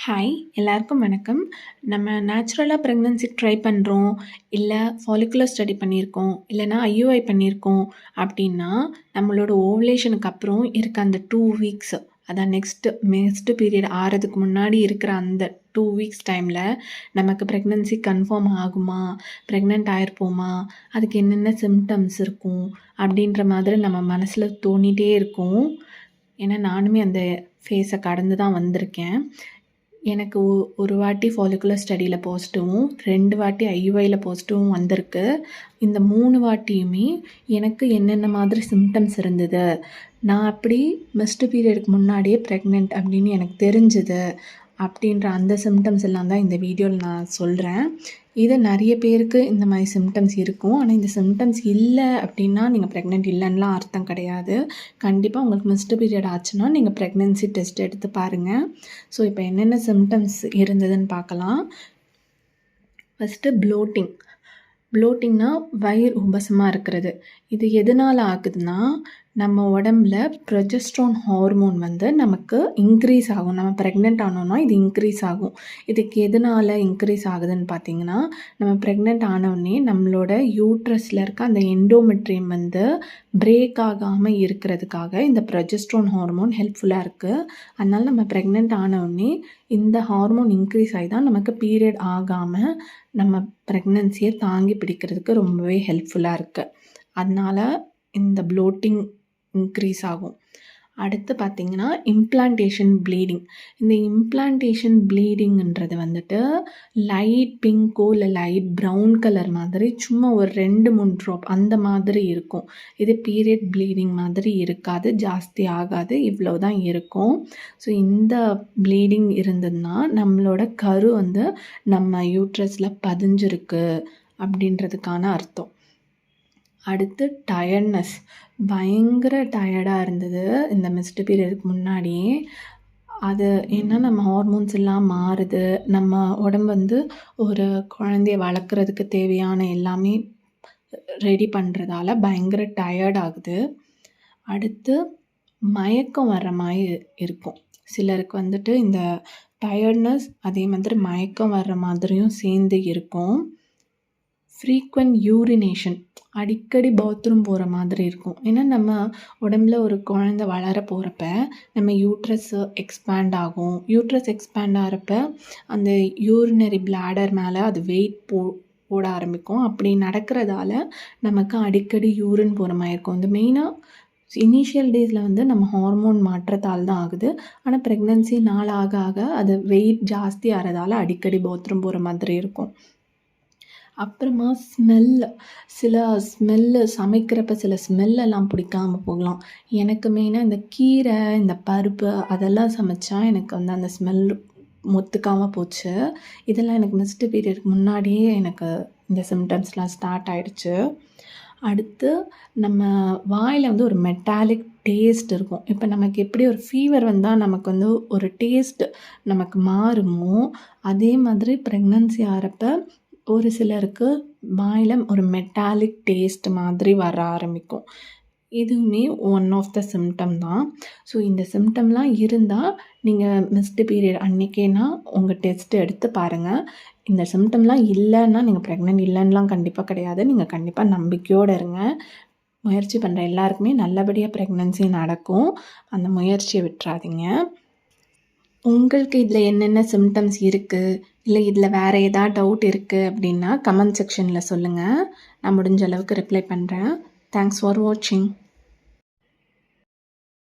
Hi! எல்லாருக்கும் வணக்கம். நம்ம நேச்சுரலா பிரெக்னன்சி ட்ரை பண்ணுறோம், இல்ல ஃபாலிகுலர் ஸ்டடி பண்ணியிருக்கோம், இல்லன்னா ஐயுஐ பண்ணியிருக்கோம் அப்டின்னா, நம்மளோட ஓவுலேஷனுக்கு அப்புறம் இருக்க அந்த 2 வீக்ஸ் அதான் நெக்ஸ்ட் பீரியட் ஆறதுக்கு முன்னாடி இருக்கிற அந்த 2 வீக்ஸ் டைமில் நமக்கு பிரெக்னன்சி கன்ஃபார்ம் ஆகுமா? பிரெக்னன்ட் ஆயிருப்போமா? அதுக்கு என்னென்ன சிம்டம்ஸ் இருக்கும்? அப்படின்ற மாதிரி நம்ம மனசில் தோணிட்டே இருக்கும். ஏன்னா நானுமே அந்த ஃபேஸை கடந்து தான் வந்திருக்கேன். எனக்கு ஒரு வாட்டி ஃபாலிகுலர் ஸ்டடியில் பாசிட்டிவும் 2 வாட்டி ஐயுஐயில் பாசிட்டிவும் வந்திருக்கு. இந்த 3 வாட்டியுமே எனக்கு என்னென்ன மாதிரி சிம்டம்ஸ் இருந்தது, நான் அப்படி மிஸ்டு பீரியடுக்கு முன்னாடியே ப்ரெக்னென்ட் அப்படின்னு எனக்கு தெரிஞ்சுது அப்படின்ற அந்த சிம்டம்ஸ் எல்லாம் தான் இந்த வீடியோவில் நான் சொல்கிறேன். இது நிறைய பேருக்கு இந்த மாதிரி சிம்டம்ஸ் இருக்கும். ஆனால் இந்த சிம்டம்ஸ் இல்லை அப்படின்னா நீங்கள் ப்ரெக்னென்ட் இல்லைன்னுலாம் அர்த்தம் கிடையாது. கண்டிப்பாக உங்களுக்கு மிஸ்டு பீரியட் ஆச்சுன்னா நீங்கள் ப்ரெக்னென்சி டெஸ்ட் எடுத்து பாருங்கள். ஸோ இப்போ என்னென்ன சிம்டம்ஸ் இருந்ததுன்னு பார்க்கலாம். ஃபஸ்ட்டு ப்ளோட்டிங்னா வயிறு உபசமாக இருக்கிறது. இது எதனால் ஆகுதுன்னா, நம்ம உடம்புல ப்ரொஜெஸ்ட்ரான் ஹார்மோன் நமக்கு இன்க்ரீஸ் ஆகும். நம்ம ப்ரெக்னென்ட் ஆனோன்னா இது இன்க்ரீஸ் ஆகும். இதுக்கு எதனால் இன்க்ரீஸ் ஆகுதுன்னு பார்த்தீங்கன்னா, நம்ம ப்ரெக்னென்ட் ஆனோடனே நம்மளோட யூட்ரஸில் இருக்க அந்த எண்டோமெட்ரியம் பிரேக் ஆகாமல் இருக்கிறதுக்காக இந்த ப்ரொஜெஸ்ட்ரான் ஹார்மோன் ஹெல்ப்ஃபுல்லாக இருக்குது. அதனால் நம்ம ப்ரெக்னென்ட் ஆனோடனே இந்த ஹார்மோன் இன்க்ரீஸ் ஆகி தான் நமக்கு பீரியட் ஆகாமல் நம்ம ப்ரெக்னன்சியை தாங்கி பிடிக்கிறதுக்கு ரொம்பவே ஹெல்ப்ஃபுல்லாக இருக்குது. அதனால் இந்த ப்ளோட்டிங் இன்க்ரீஸ் ஆகும். அடுத்து பார்த்திங்கன்னா இம்ப்ளான்டேஷன் ப்ளீடிங். இந்த இம்ப்ளான்டேஷன் ப்ளீடிங்ன்றது லைட் பிங்கோ இல்லை லைட் ப்ரௌன் கலர் மாதிரி சும்மா ஒரு 2-3 ட்ராப் அந்த மாதிரி இருக்கும். இது பீரியட் ப்ளீடிங் மாதிரி இருக்காது, ஜாஸ்தி ஆகாது, இவ்வளோ தான் இருக்கும். ஸோ இந்த ப்ளீடிங் இருந்ததுன்னா நம்மளோட கரு நம்ம யூட்ரஸில் பதிஞ்சிருக்கு அப்படின்றதுக்கான அர்த்தம். அடுத்து டயர்ட்னஸ். பயங்கர டயர்டாக இருந்தது இந்த மிஸ்டு பீரியடுக்கு முன்னாடியே. அது ஏன்னா நம்ம ஹார்மோன்ஸ் எல்லாம் மாறுது, நம்ம உடம்பு ஒரு குழந்தைய வளர்க்குறதுக்கு தேவையான எல்லாமே ரெடி பண்ணுறதால பயங்கர டயர்ட் ஆகுது. அடுத்து மயக்கம் வர்ற மாதிரி இருக்கும். சிலருக்கு இந்த டயர்ட்னஸ் அதே மாதிரி மயக்கம் வர்ற மாதிரியும் சேர்ந்து இருக்கும். ஃப்ரீக்வெண்ட் யூரினேஷன், அடிக்கடி பாத்ரூம் போகிற மாதிரி இருக்கும். ஏன்னா நம்ம உடம்புல ஒரு குழந்தை வளர போகிறப்ப நம்ம யூட்ரஸ் எக்ஸ்பேண்ட் ஆகும். யூட்ரஸ் எக்ஸ்பேண்ட் ஆகிறப்ப அந்த யூரினரி பிளாடர் மேலே அது வெயிட் போட ஆரம்பிக்கும். அப்படி நடக்கிறதால நமக்கு அடிக்கடி யூரின் போகிற மாதிரி இருக்கும். இந்த மெயினாக இனிஷியல் டேஸில் நம்ம ஹார்மோன் மாற்றத்தால் தான் ஆகுது. ஆனால் ப்ரெக்னன்சி நாள் ஆக ஆக அது வெயிட் ஜாஸ்தி ஆகிறதால அடிக்கடி பாத்ரூம் போகிற மாதிரி இருக்கும். அப்புறமா ஸ்மெல்லு சமைக்கிறப்ப சில ஸ்மெல்லெல்லாம் பிடிக்காமல் போகலாம். எனக்கு மெயினாக இந்த கீரை, இந்த பருப்பு அதெல்லாம் சமைச்சா எனக்கு அந்த ஸ்மெல் ஒத்துக்காமல் போச்சு. இதெல்லாம் எனக்கு மிஸ்டு பீரியடுக்கு முன்னாடியே எனக்கு இந்த சிம்டம்ஸ்லாம் ஸ்டார்ட் ஆகிடுச்சு. அடுத்து நம்ம வாயில் ஒரு மெட்டாலிக் டேஸ்ட் இருக்கும். இப்போ நமக்கு எப்படி ஒரு ஃபீவர் வந்தால் நமக்கு ஒரு டேஸ்ட் நமக்கு மாறுமோ, அதே மாதிரி ப்ரெக்னன்சி ஆகிறப்ப ஒரு சிலருக்கு வாயில் ஒரு மெட்டாலிக் டேஸ்ட் மாதிரி வர ஆரம்பிக்கும். இதுவுமே ஒன் ஆஃப் த சிம்டம் தான். ஸோ இந்த சிம்டம்லாம் இருந்தால் நீங்கள் மிஸ்டு பீரியட் அன்றைக்கேனா உங்கள் டெஸ்ட் எடுத்து பாருங்கள். இந்த சிம்டம்லாம் இல்லைன்னா நீங்கள் ப்ரெக்னென்ட் இல்லைன்னுலாம் கண்டிப்பாக கிடையாது. நீங்கள் கண்டிப்பாக நம்பிக்கையோடு இருங்க. முயற்சி பண்ணுற எல்லாருக்குமே நல்லபடியாக ப்ரெக்னன்சி நடக்கும். அந்த முயற்சியை விட்டுறாதீங்க. உங்களுக்கு இதில் என்னென்ன சிம்டம்ஸ் இருக்குது, இல்லை இதில் வேறு ஏதாவது டவுட் இருக்குது அப்படின்னா கமெண்ட் செக்ஷனில் சொல்லுங்கள். நான் முடிஞ்ச அளவுக்கு ரிப்ளை பண்ணுறேன். தேங்க்ஸ் ஃபார் வாட்சிங்.